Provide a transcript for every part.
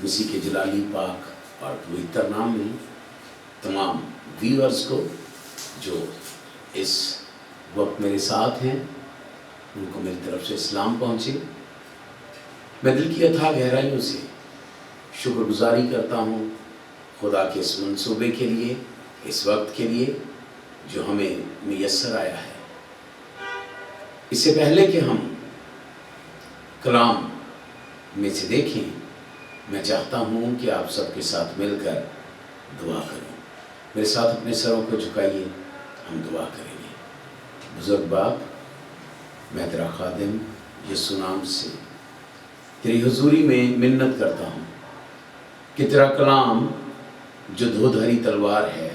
مسیح کے جلالی پاک اور پوتر نام میں تمام ویورز کو جو اس وقت میرے ساتھ ہیں ان کو میری طرف سے اسلام پہنچے۔ میں دل کی اتھا گہرائیوں سے شکر گزاری کرتا ہوں خدا کے اس منصوبے کے لیے، اس وقت کے لیے جو ہمیں میسر آیا ہے۔ اس سے پہلے کہ ہم کلام میں سے دیکھیں، میں چاہتا ہوں کہ آپ سب کے ساتھ مل کر دعا کریں۔ میرے ساتھ اپنے سروں کو جھکائیے، ہم دعا کریں گے۔ بزرگ باپ، میں تیرا خادم یسوع نام سے تیری حضوری میں منت کرتا ہوں کہ تیرا کلام جو دھودھری تلوار ہے،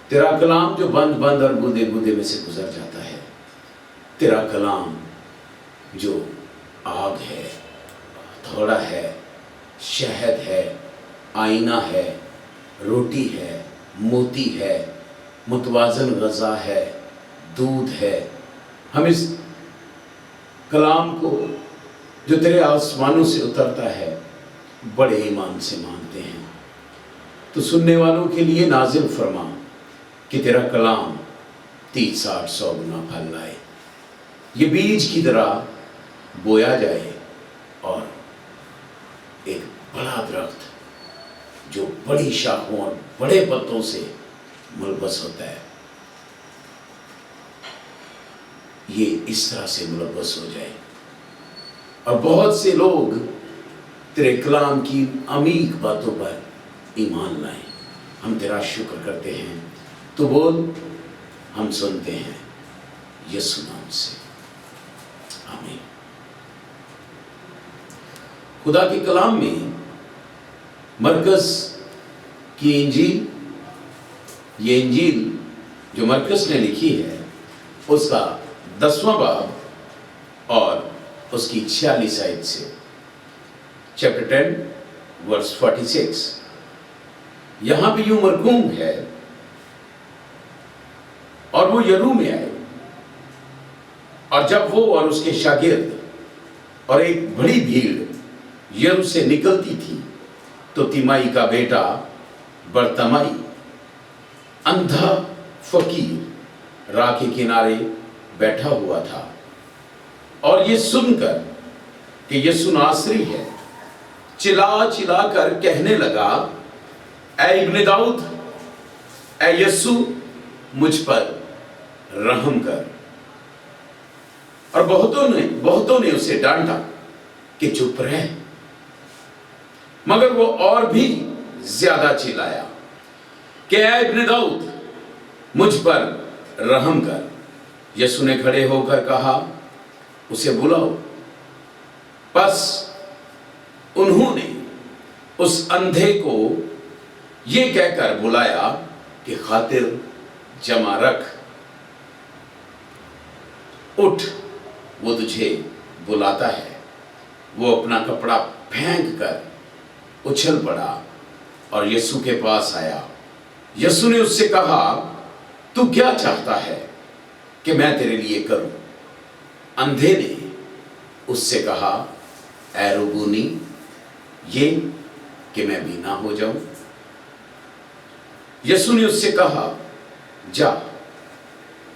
تیرا کلام جو بند بند اور گودے گودے میں سے گزر جاتا ہے، تیرا کلام جو آگ ہے، تھوڑا ہے، شہد ہے، آئینہ ہے، روٹی ہے، موتی ہے، متوازن غذا ہے، دودھ ہے۔ ہم اس کلام کو جو تیرے آسمانوں سے اترتا ہے بڑے ایمان سے مانتے ہیں۔ تو سننے والوں کے لیے نازل فرما کہ تیرا کلام 30 60 100 گنا پھل لائے، یہ بیج کی طرح بویا جائے اور ایک بڑا درخت جو بڑی شاخوں اور بڑے پتوں سے ملبس ہوتا ہے، یہ اس طرح سے ملبس ہو جائے اور بہت سے لوگ تیرے کلام کی عمیق باتوں پر ایمان لائیں۔ ہم تیرا شکر کرتے ہیں، تو بول، ہم سنتے ہیں یسوع نام سے، آمین۔ خدا کے کلام میں مرکز کی انجیل، یہ انجیل جو مرکز نے لکھی ہے اس کا 10واں باب اور اس کی 46 آیت سے، چیپٹر 10 ورس 46، یہاں بھی یوں مرقوم ہے، اور وہ یرو میں آئے، اور جب وہ اور اس کے شاگرد اور ایک بڑی بھیڑ یرو سے نکلتی تھی تو تیمائی کا بیٹا برتمائی، اندھا فقیر، راہ کے کنارے بیٹھا ہوا تھا، اور یہ سن کر کہ یسوع ناصری ہے چلا چلا کر کہنے لگا، اے ابن داؤد، اے یسوع مجھ پر رحم کر۔ اور بہتوں نے اسے ڈانٹا کہ چپ رہ، مگر وہ اور بھی زیادہ چلایا کہ اے ابن داؤد مجھ پر رحم کر۔ یسوع نے کھڑے ہو کر کہا، اسے بلاؤ۔ پس انہوں نے اس اندھے کو یہ کہہ کر بلایا کہ خاطر جمع رکھ، اٹھ، وہ تجھے بلاتا ہے۔ وہ اپنا کپڑا پھینک کر اچھل پڑا اور یسوع کے پاس آیا۔ یسوع نے اس سے کہا، تو کیا چاہتا ہے کہ میں تیرے لیے کروں؟ اندھے نے اس سے کہا، اے ربونی، یہ کہ میں بینا ہو جاؤں۔ یسوع نے اس سے کہا، جا،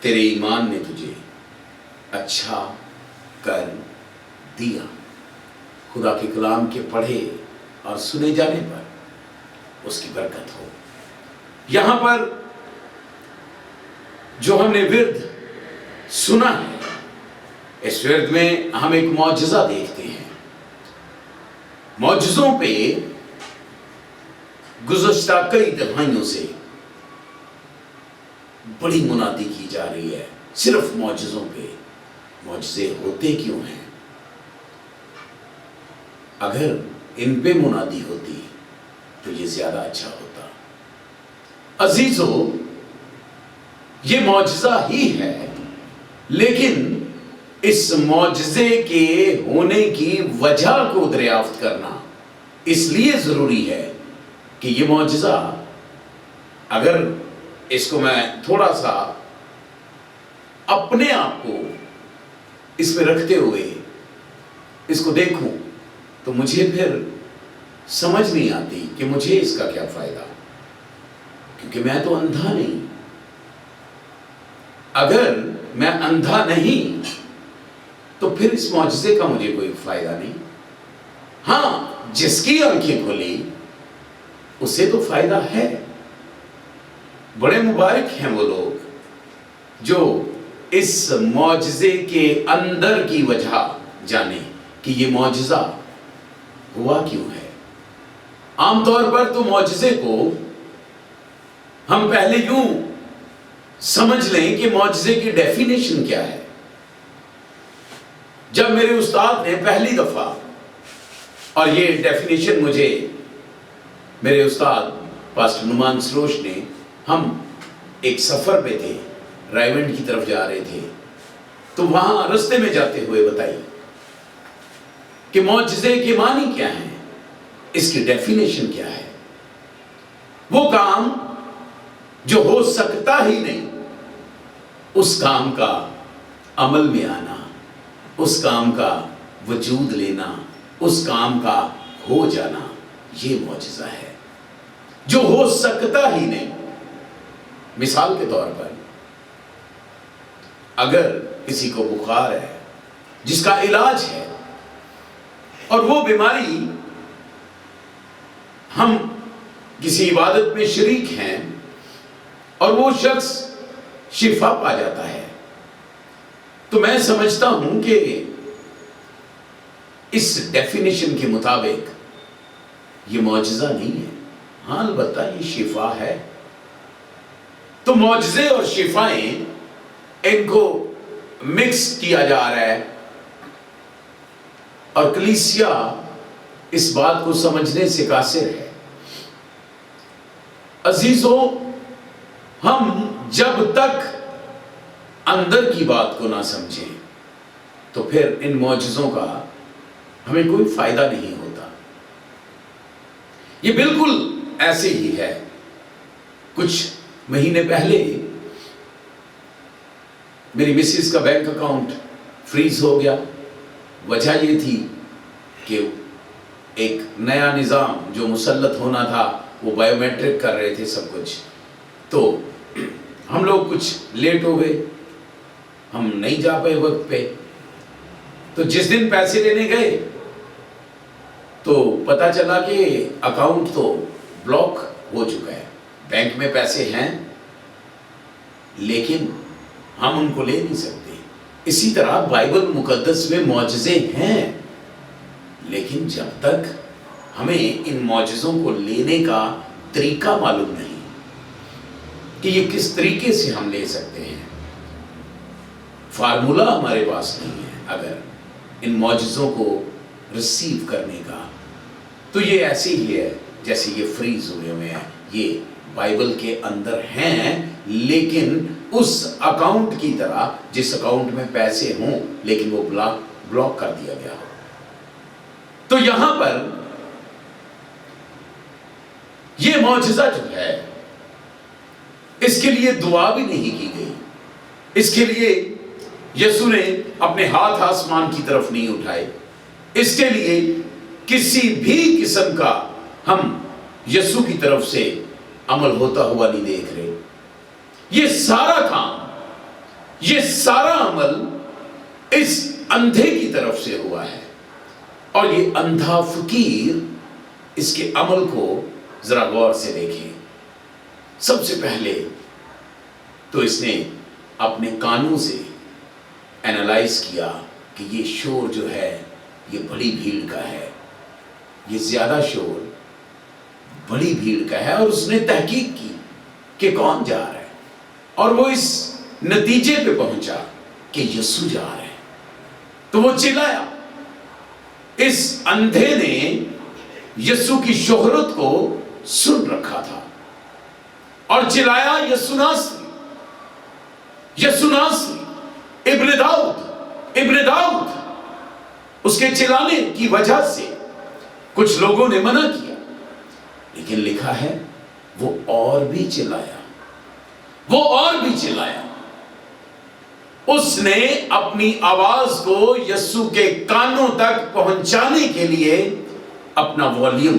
تیرے ایمان نے تجھے اچھا کر دیا۔ خدا کے کلام کے پڑھے اور سنے جانے پر اس کی برکت ہو۔ یہاں پر جو ہم نے ورد سنا ہے، اس ورد میں ہم ایک معجزہ دیکھتے ہیں۔ معجزوں پہ گزشتہ کئی دہائیوں سے بڑی منادی کی جا رہی ہے، صرف معجزوں پہ۔ معجزے ہوتے کیوں ہیں؟ اگر ان پہ منادی ہوتی تو یہ زیادہ اچھا ہوتا۔ عزیزو، یہ معجزہ ہی ہے، لیکن اس معجزے کے ہونے کی وجہ کو دریافت کرنا اس لیے ضروری ہے کہ یہ معجزہ، اگر اس کو میں تھوڑا سا اپنے آپ کو اس میں رکھتے ہوئے اس کو دیکھوں تو مجھے پھر سمجھ نہیں آتی کہ مجھے اس کا کیا فائدہ، کیونکہ میں تو اندھا نہیں۔ اگر میں اندھا نہیں تو پھر اس معجزے کا مجھے کوئی فائدہ نہیں۔ ہاں، جس کی آنکھیں کھلی اسے تو فائدہ ہے۔ بڑے مبارک ہیں وہ لوگ جو اس معجزے کے اندر کی وجہ جانے کہ یہ معجزہ ہوا کیوں ہے۔ عام طور پر تو معجزے کو ہم پہلے یوں سمجھ لیں کہ معجزے کی ڈیفینیشن کیا ہے۔ جب میرے استاد نے پہلی دفعہ، اور یہ ڈیفینیشن مجھے میرے استاد پاسٹر نعمان سروش نے، ہم ایک سفر پہ تھے، رائیونڈ کی طرف جا رہے تھے، تو وہاں رستے میں جاتے ہوئے بتائی کہ معجزے کے معنی کیا ہیں، اس کی ڈیفینیشن کیا ہے۔ وہ کام جو ہو سکتا ہی نہیں، اس کام کا عمل میں آنا، اس کام کا وجود لینا، اس کام کا ہو جانا، یہ معجزہ ہے۔ جو ہو سکتا ہی نہیں، مثال کے طور پر اگر کسی کو بخار ہے جس کا علاج ہے، اور وہ بیماری ہم کسی عبادت میں شریک ہیں اور وہ شخص شفا پا جاتا ہے، تو میں سمجھتا ہوں کہ اس ڈیفینیشن کے مطابق یہ معجزہ نہیں ہے۔ ہاں، البتہ یہ شفا ہے۔ تو معجزے اور شفائیں، ان کو مکس کیا جا رہا ہے، اور کلیسیا اس بات کو سمجھنے سے قاصر ہے۔ عزیزوں، ہم جب تک اندر کی بات کو نہ سمجھیں تو پھر ان معجزوں کا ہمیں کوئی فائدہ نہیں ہوتا۔ یہ بالکل ایسے ہی ہے۔ کچھ مہینے پہلے میری مسز کا بینک اکاؤنٹ فریز ہو گیا۔ وجہ یہ تھی کہ ایک نیا نظام جو مسلط ہونا تھا، وہ بائیو میٹرک کر رہے تھے سب کچھ، تو ہم لوگ کچھ لیٹ ہو گئے، ہم نہیں جا پائے وقت پہ۔ تو جس دن پیسے لینے گئے تو پتا چلا کہ اکاؤنٹ تو بلاک ہو چکا ہے، بینک میں پیسے ہیں لیکن ہم ان کو لے نہیں سکتے۔ اسی طرح بائبل مقدس میں معجزے ہیں، لیکن جب تک ہمیں ان معجزوں کو لینے کا طریقہ معلوم نہیں کہ یہ کس طریقے سے ہم لے سکتے ہیں، فارمولہ ہمارے پاس نہیں ہے اگر ان معجزوں کو ریسیو کرنے کا، تو یہ ایسے ہی ہے جیسے یہ فریز ہوئے ہوئے ہیں۔ یہ بائبل کے اندر ہیں، لیکن اس اکاؤنٹ کی طرح جس اکاؤنٹ میں پیسے ہوں لیکن وہ بلاک کر دیا گیا ہو۔ تو یہاں پر یہ معجزہ جو ہے، اس کے لیے دعا بھی نہیں کی گئی، اس کے لیے یسوع نے اپنے ہاتھ آسمان کی طرف نہیں اٹھائے، اس کے لیے کسی بھی قسم کا ہم یسوع کی طرف سے عمل ہوتا ہوا نہیں دیکھ رہے۔ یہ سارا کام، یہ سارا عمل اس اندھے کی طرف سے ہوا ہے، اور یہ اندھا فقیر اس کے عمل کو ذرا غور سے دیکھیں۔ سب سے پہلے تو اس نے اپنے کانوں سے اینالائز کیا کہ یہ شور جو ہے یہ بڑی بھیڑ کا ہے، یہ زیادہ شور بڑی بھیڑ کا ہے، اور اس نے تحقیق کی کہ کون جا رہا ہے، اور وہ اس نتیجے پہ پہنچا کہ یسوع جا رہے ہیں۔ تو وہ چلایا۔ اس اندھے نے یسوع کی شہرت کو سن رکھا تھا اور چلایا، یسوع ناصری، یسوع ناصری، ابن داؤد، ابن داؤد۔ اس کے چلانے کی وجہ سے کچھ لوگوں نے منع کیا، لیکن لکھا ہے وہ اور بھی چلایا، وہ اور بھی چلایا۔ اس نے اپنی آواز کو یسوع کے کانوں تک پہنچانے کے لیے اپنا والیوم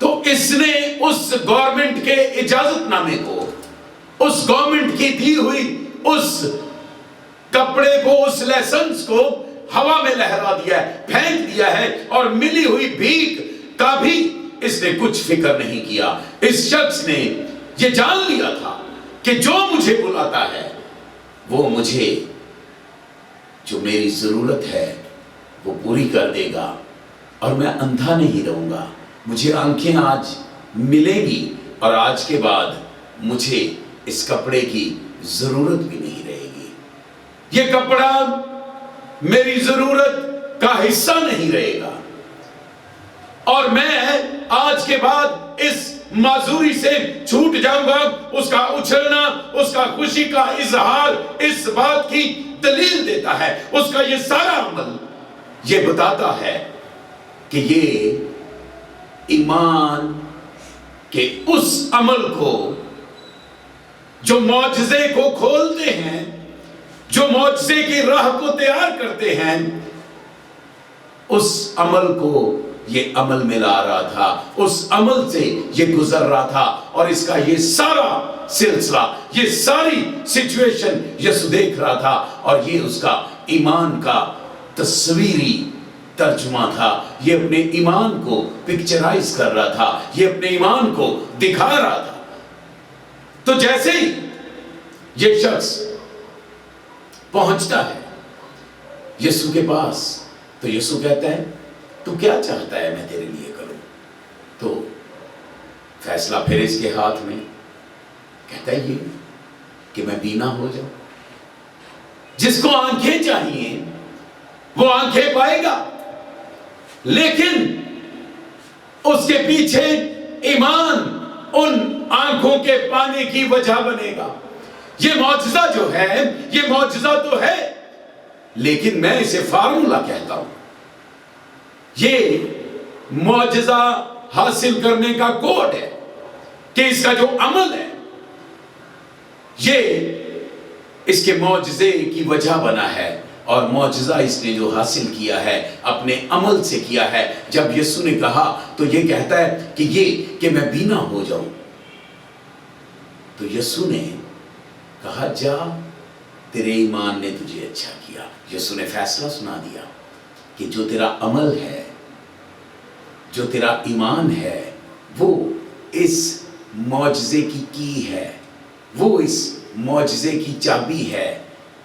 تو اس نے اس گورنمنٹ کے اجازت نامے کو، اس گورنمنٹ کی دی ہوئی اس کپڑے کو، اس لائسنس کو ہوا میں لہرا دیا ہے، پھینک دیا ہے، اور ملی ہوئی بھیک کا بھی اس نے کچھ فکر نہیں کیا۔ اس شخص نے یہ جان لیا تھا کہ جو مجھے بلاتا ہے وہ مجھے جو میری ضرورت ہے وہ پوری کر دے گا، اور میں اندھا نہیں رہوں گا۔ مجھے آنکھیں آج ملیں گی، اور آج کے بعد مجھے اس کپڑے کی ضرورت بھی نہیں رہے گی۔ یہ کپڑا میری ضرورت کا حصہ نہیں رہے گا، اور میں آج کے بعد اس معذوری سے چھوٹ جاؤں گا۔ اس کا اچھلنا، اس کا خوشی کا اظہار اس بات کی دلیل دیتا ہے۔ اس کا یہ سارا عمل یہ بتاتا ہے کہ یہ ایمان کے اس عمل کو جو معجزے کو کھولتے ہیں، جو معجزے کی راہ کو تیار کرتے ہیں، اس عمل کو یہ عمل میں لا رہا تھا، اس عمل سے یہ گزر رہا تھا، اور اس کا یہ سارا سلسلہ، یہ ساری سچویشن یسوع دیکھ رہا تھا، اور یہ اس کا ایمان کا تصویری ترجمہ تھا۔ یہ اپنے ایمان کو پکچرائز کر رہا تھا، یہ اپنے ایمان کو دکھا رہا تھا۔ تو جیسے ہی یہ شخص پہنچتا ہے یسوع کے پاس، تو یسوع کہتا ہے تو کیا چاہتا ہے میں تیرے لیے کروں؟ تو فیصلہ پھر اس کے ہاتھ میں، کہتا ہے یہ کہ میں بینا ہو جاؤں۔ جس کو آنکھیں چاہیے وہ آنکھیں پائے گا، لیکن اس کے پیچھے ایمان ان آنکھوں کے پانے کی وجہ بنے گا۔ یہ معجزہ جو ہے، یہ معجزہ تو ہے، لیکن میں اسے فارمولا کہتا ہوں۔ یہ معجزہ حاصل کرنے کا کوڈ ہے کہ اس کا جو عمل ہے یہ اس کے معجزے کی وجہ بنا ہے، اور معجزہ اس نے جو حاصل کیا ہے اپنے عمل سے کیا ہے۔ جب یسوع نے کہا تو یہ کہتا ہے کہ یہ کہ میں بینا ہو جاؤں، تو یسوع نے کہا جا، تیرے ایمان نے تجھے اچھا کیا۔ یسوع نے فیصلہ سنا دیا کہ جو تیرا عمل ہے، جو تیرا ایمان ہے، وہ اس معجزے کی ہے، وہ اس معجزے کی چابی ہے،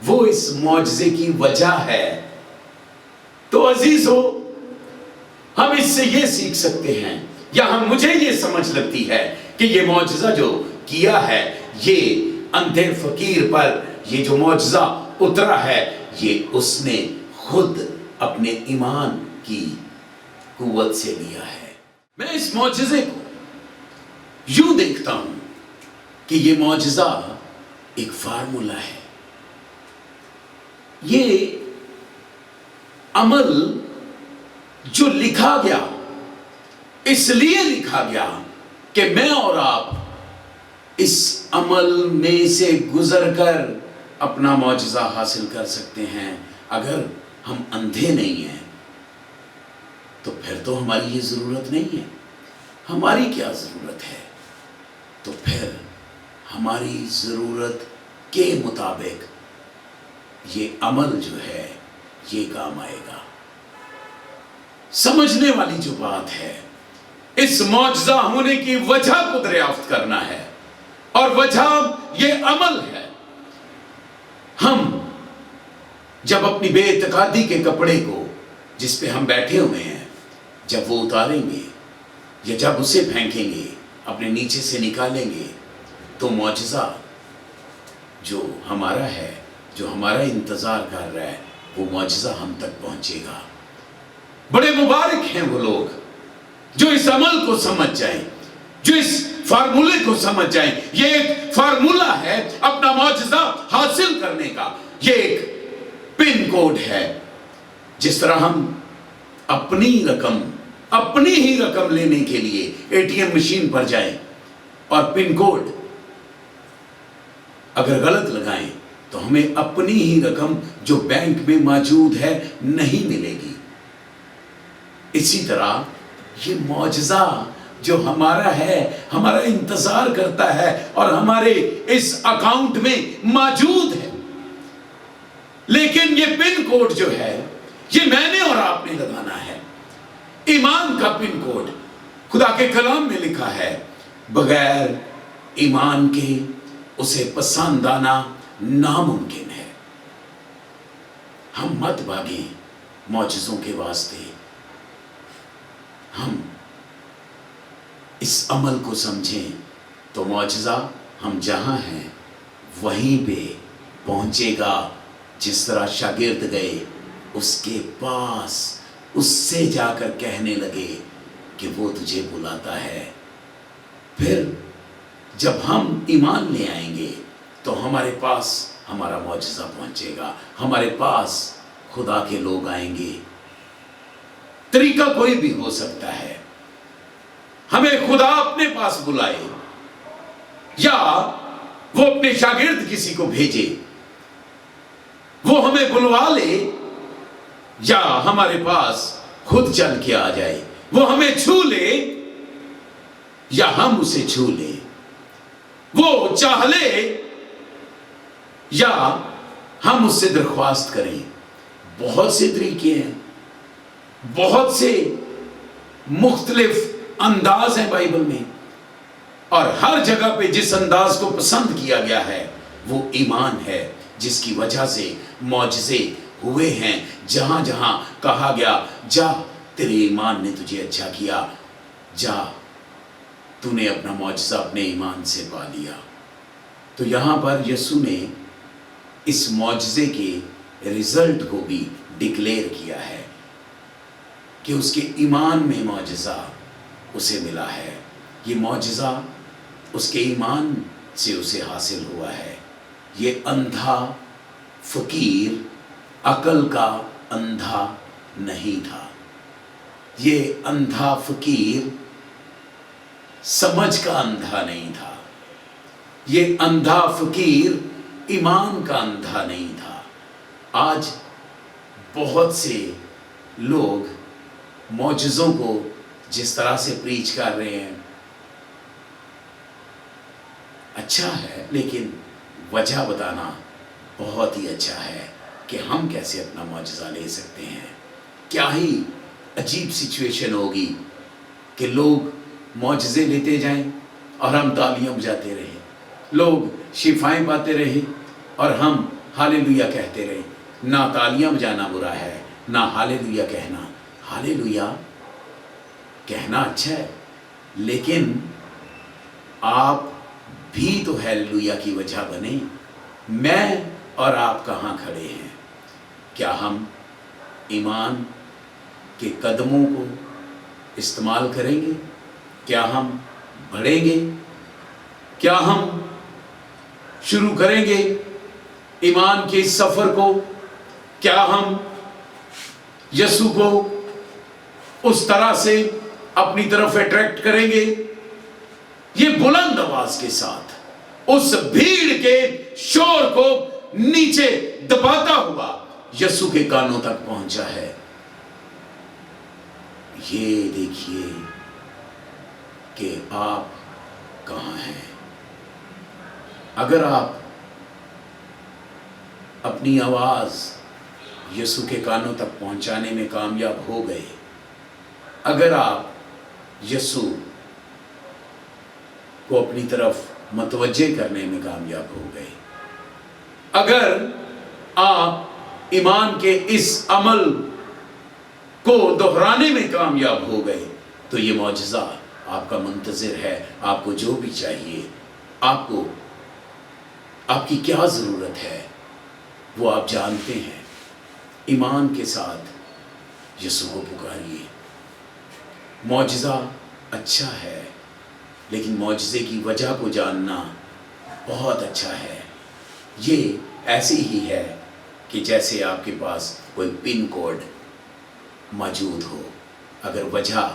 وہ اس معجزے کی وجہ ہے۔ تو عزیزو، ہم اس سے یہ سیکھ سکتے ہیں، یا مجھے یہ سمجھ لگتی ہے کہ یہ معجزہ جو کیا ہے، یہ اندھے فقیر پر یہ جو معجزہ اترا ہے، یہ اس نے خود اپنے ایمان کی قوت سے لیا ہے۔ میں اس معجزے کو یوں دیکھتا ہوں کہ یہ معجزہ ایک فارمولا ہے۔ یہ عمل جو لکھا گیا، اس لیے لکھا گیا کہ میں اور آپ اس عمل میں سے گزر کر اپنا معجزہ حاصل کر سکتے ہیں۔ اگر ہم اندھے نہیں ہیں تو پھر تو ہماری یہ ضرورت نہیں ہے۔ ہماری کیا ضرورت ہے؟ تو پھر ہماری ضرورت کے مطابق یہ عمل جو ہے یہ کام آئے گا۔ سمجھنے والی جو بات ہے، اس معجزہ ہونے کی وجہ کو دریافت کرنا ہے، اور وجہ یہ عمل ہے۔ ہم جب اپنی بے اعتقادی کے کپڑے کو جس پہ ہم بیٹھے ہوئے ہیں، جب وہ اتاریں گے یا جب اسے پھینکیں گے، اپنے نیچے سے نکالیں گے، تو معجزہ جو ہمارا ہے، جو ہمارا انتظار کر رہا ہے، وہ معجزہ ہم تک پہنچے گا۔ بڑے مبارک ہیں وہ لوگ جو اس عمل کو سمجھ جائیں، جو اس فارمولے کو سمجھ جائیں۔ یہ ایک فارمولا ہے اپنا معجزہ حاصل کرنے کا، یہ ایک پن کوڈ ہے۔ جس طرح ہم اپنی ہی رقم لینے کے لیے اے ٹی ایم مشین پر جائیں اور پن کوڈ اگر غلط لگائیں تو ہمیں اپنی ہی رقم جو بینک میں موجود ہے نہیں ملے گی۔ اسی طرح یہ معجزہ جو ہمارا ہے، ہمارا انتظار کرتا ہے اور ہمارے اس اکاؤنٹ میں موجود ہے. لیکن یہ پن کوڈ جو ہے یہ میں نے اور آپ نے لگانا ہے. ایمان کا پن کوڈ خدا کے کلام میں لکھا ہے، بغیر ایمان کے اسے پسند آنا ناممکن ہے. ہم مت بھاگیں معجزوں کے واسطے، ہم اس عمل کو سمجھیں تو معجزہ ہم جہاں ہیں وہیں پہ پہنچے گا. جس طرح شاگرد گئے اس کے پاس، اس سے جا کر کہنے لگے کہ وہ تجھے بلاتا ہے. پھر جب ہم ایمان لے آئیں گے تو ہمارے پاس ہمارا معجزہ پہنچے گا، ہمارے پاس خدا کے لوگ آئیں گے. طریقہ کوئی بھی ہو سکتا ہے. ہمیں خدا اپنے پاس بلائے، یا وہ اپنے شاگرد کسی کو بھیجے، وہ ہمیں بلوا لے، یا ہمارے پاس خود چل کے آ جائے. وہ ہمیں چھو لے یا ہم اسے چھو لیں، وہ چاہ لے یا ہم اس سے درخواست کریں. بہت سے طریقے ہیں، بہت سے مختلف انداز ہیں بائبل میں، اور ہر جگہ پہ جس انداز کو پسند کیا گیا ہے وہ ایمان ہے، جس کی وجہ سے معجزے ہوئے ہیں. جہاں جہاں کہا گیا جا تیرے ایمان نے تجھے اچھا کیا، جا تو نے اپنا معجزہ اپنے ایمان سے پا لیا. تو یہاں پر یسوع نے اس معجزے کے رزلٹ کو بھی ڈکلیئر کیا ہے کہ اس کے ایمان میں معجزہ اسے ملا ہے. یہ معجزہ اس کے ایمان سے اسے حاصل ہوا ہے. یہ اندھا فقیر عقل کا اندھا نہیں تھا، یہ اندھا فقیر سمجھ کا اندھا نہیں تھا، یہ اندھا فقیر ایمان کا اندھا نہیں تھا. آج بہت سے لوگ معجزوں کو جس طرح سے پریچ کر رہے ہیں اچھا ہے، لیکن وجہ بتانا بہت ہی اچھا ہے کہ ہم کیسے اپنا معجزہ لے سکتے ہیں. کیا ہی عجیب سچویشن ہوگی کہ لوگ معجزے لیتے جائیں اور ہم تالیاں بجاتے رہیں، لوگ شفائیں پاتے رہیں اور ہم ہالےلویا کہتے رہیں. نہ تالیاں بجانا برا ہے، نہ ہالےلویا کہنا. ہالےلویا کہنا اچھا ہے، لیکن آپ بھی تو ہالےلویا کی وجہ بنے. میں اور آپ کہاں کھڑے ہیں؟ کیا ہم ایمان کے قدموں کو استعمال کریں گے؟ کیا ہم بڑھیں گے؟ کیا ہم شروع کریں گے ایمان کے اس سفر کو؟ کیا ہم یسوع کو اس طرح سے اپنی طرف اٹریکٹ کریں گے؟ یہ بلند آواز کے ساتھ اس بھیڑ کے شور کو نیچے دباتا ہوا یسوع کے کانوں تک پہنچا ہے. یہ دیکھیے کہ آپ کہاں ہیں. اگر آپ اپنی آواز یسوع کے کانوں تک پہنچانے میں کامیاب ہو گئے، اگر آپ یسوع کو اپنی طرف متوجہ کرنے میں کامیاب ہو گئے، اگر آپ ایمان کے اس عمل کو دہرانے میں کامیاب ہو گئے، تو یہ معجزہ آپ کا منتظر ہے. آپ کو جو بھی چاہیے، آپ کو آپ کی کیا ضرورت ہے وہ آپ جانتے ہیں. ایمان کے ساتھ یسوع کو پکاریے. معجزہ اچھا ہے، لیکن معجزے کی وجہ کو جاننا بہت اچھا ہے. یہ ایسے ہی ہے کہ جیسے آپ کے پاس کوئی پن کوڈ موجود ہو. اگر وجہ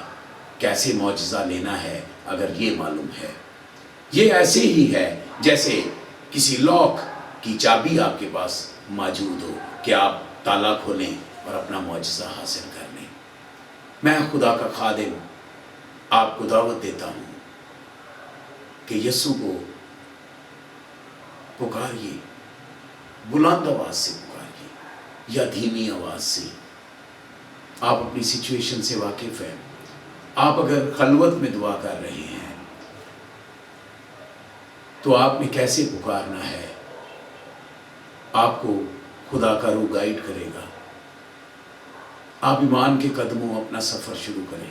کیسے معجزہ لینا ہے اگر یہ معلوم ہے، یہ ایسے ہی ہے جیسے کسی لاک کی چابی آپ کے پاس موجود ہو کہ آپ تالا کھولیں اور اپنا معجزہ حاصل کر لیں. میں خدا کا خادم آپ کو دعوت دیتا ہوں کہ یسوع کو پکاریے، بلند آواز سے پکاریے یا دھیمی آواز سے۔ آپ اپنی سچویشن سے واقف ہیں۔ آپ اگر خلوت میں دعا کر رہے ہیں تو آپ نے کیسے پکارنا ہے، آپ کو خدا کا روح گائیڈ کرے گا۔ آپ ایمان کے قدموں اپنا سفر شروع کریں۔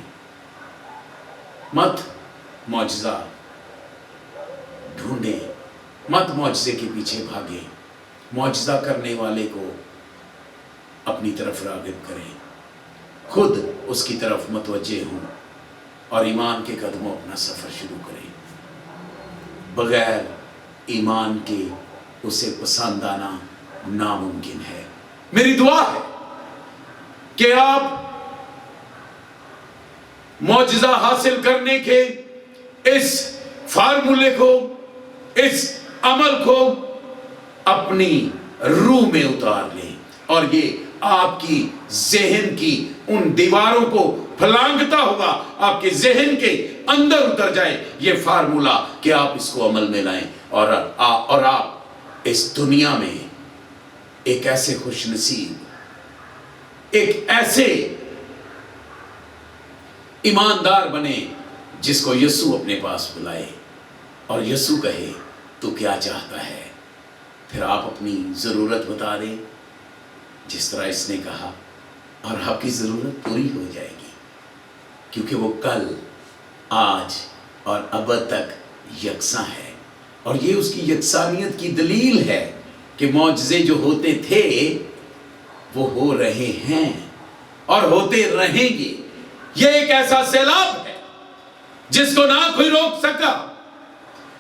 مت معجزہ ڈھونڈیں، مت معجزے کے پیچھے بھاگیں، معجزہ کرنے والے کو اپنی طرف راغب کریں، خود اس کی طرف متوجہ ہوں اور ایمان کے قدموں اپنا سفر شروع کریں۔ بغیر ایمان کے اسے پسند آنا ناممکن ہے۔ میری دعا ہے کہ آپ معجزہ حاصل کرنے کے اس فارمولے کو، اس عمل کو اپنی روح میں اتار لیں اور یہ آپ کی ذہن کی ان دیواروں کو پھلانگتا ہوا آپ کے ذہن کے اندر اتر جائے یہ فارمولہ کہ آپ اس کو عمل میں لائیں اور آپ اس دنیا میں ایک ایسے خوش نصیب، ایک ایسے ایماندار بنے جس کو یسوع اپنے پاس بلائے اور یسوع کہے تو کیا چاہتا ہے، پھر آپ اپنی ضرورت بتا دیں جس طرح اس نے کہا اور آپ کی ضرورت پوری ہو جائے گی، کیونکہ وہ کل، آج اور ابد تک یکساں ہے۔ اور یہ اس کی یکسانیت کی دلیل ہے کہ معجزے جو ہوتے تھے وہ ہو رہے ہیں اور ہوتے رہیں گے۔ یہ ایک ایسا سیلاب ہے جس کو نہ کوئی روک سکا،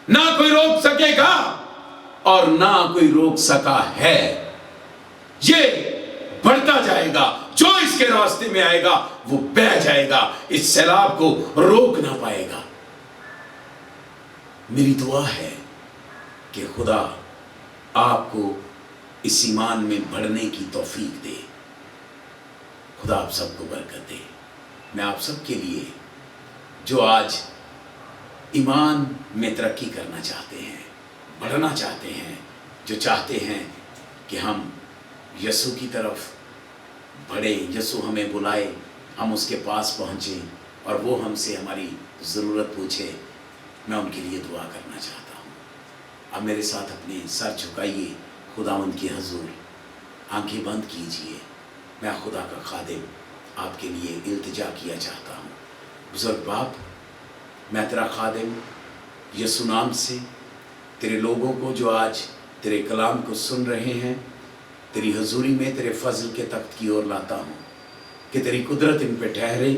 نہ کوئی روک سکے گا اور نہ کوئی روک سکا ہے۔ یہ بڑھتا جائے گا، جو اس کے راستے میں آئے گا وہ بہہ جائے گا، اس سیلاب کو روک نہ پائے گا۔ میری دعا ہے کہ خدا آپ کو اس ایمان میں بڑھنے کی توفیق دے۔ خدا آپ سب کو برکت دے۔ میں آپ سب کے لیے جو آج ایمان میں ترقی کرنا چاہتے ہیں، بڑھنا چاہتے ہیں، جو چاہتے ہیں کہ ہم یسوع کی طرف بڑھیں، یسوع ہمیں بلائے، ہم اس کے پاس پہنچیں اور وہ ہم سے ہماری ضرورت پوچھے، میں ان کے لیے دعا کرنا چاہتا ہوں۔ اب میرے ساتھ اپنے سر جھکائیے خداوند کے حضور، آنکھیں بند کیجئے۔ میں خدا کا خادم آپ کے لیے التجا کیا چاہتا ہوں۔ بزرگ باپ، میں تیرا خادم یسوع نام سے تیرے لوگوں کو جو آج تیرے کلام کو سن رہے ہیں، تیری حضوری میں تیرے فضل کے تخت کی اور لاتا ہوں کہ تیری قدرت ان پہ ٹھہرے،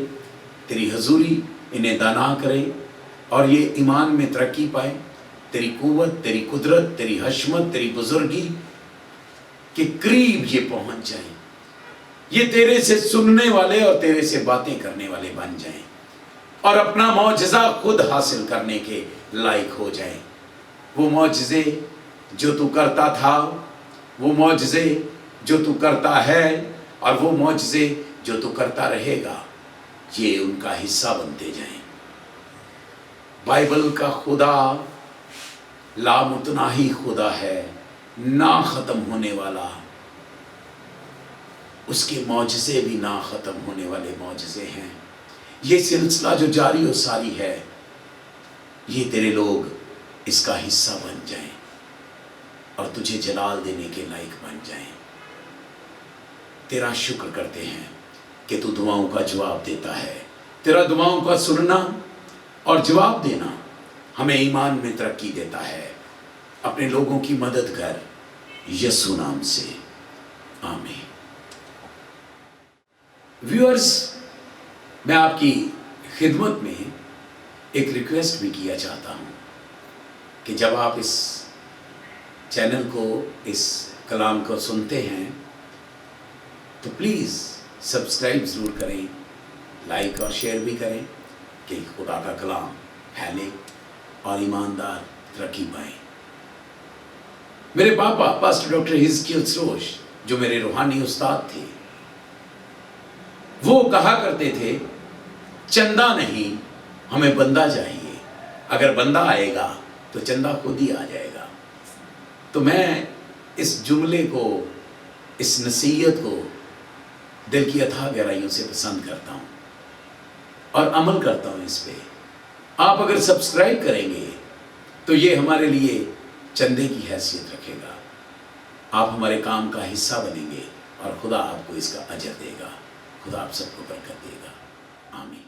تیری حضوری انہیں دانا کرے اور یہ ایمان میں ترقی پائے، تیری قوت، تیری قدرت، تیری حشمت، تیری بزرگی کے قریب یہ پہنچ جائیں، یہ تیرے سے سننے والے اور تیرے سے باتیں کرنے والے بن جائیں اور اپنا معجزہ خود حاصل کرنے کے لائق ہو جائیں۔ وہ معجزے جو تو کرتا تھا، وہ معجزے جو تو کرتا ہے اور وہ معجزے جو تو کرتا رہے گا، یہ ان کا حصہ بنتے جائیں۔ بائبل کا خدا لامتناہی خدا ہے، نہ ختم ہونے والا، اس کے معجزے بھی نہ ختم ہونے والے معجزے ہیں۔ یہ سلسلہ جو جاری و ساری ہے، یہ تیرے لوگ اس کا حصہ بن جائیں اور تجھے جلال دینے کے لائق بن جائیں۔ تیرا شکر کرتے ہیں کہ تو دعاؤں کا جواب دیتا ہے۔ تیرا دعاؤں کا سننا اور جواب دینا ہمیں ایمان میں ترقی دیتا ہے۔ اپنے لوگوں کی مدد کر، یسوع نام سے، آمین۔ ویورز، میں آپ کی خدمت میں ایک ریکویسٹ بھی کیا چاہتا ہوں کہ جب آپ اس چینل کو، اس کلام کو سنتے ہیں تو پلیز سبسکرائب ضرور کریں، لائک اور شیئر بھی کریں کہ خدا کا کلام پھیلے اور ایماندار ترقی پائیں۔ میرے پاپا پاسٹر ڈاکٹر حزقیل سروش، جو میرے روحانی استاد تھے، وہ کہا کرتے تھے چندہ نہیں ہمیں بندہ چاہیے، اگر بندہ آئے گا تو چندہ خود ہی آ جائے گا۔ تو میں اس جملے کو، اس نصیحت کو دل کی اتھاہ گہرائیوں سے پسند کرتا ہوں اور عمل کرتا ہوں اس پہ۔ آپ اگر سبسکرائب کریں گے تو یہ ہمارے لیے چندے کی حیثیت رکھے گا، آپ ہمارے کام کا حصہ بنیں گے اور خدا آپ کو اس کا اجر دے گا۔ خدا آپ سب کو برکت دے گا، آمین۔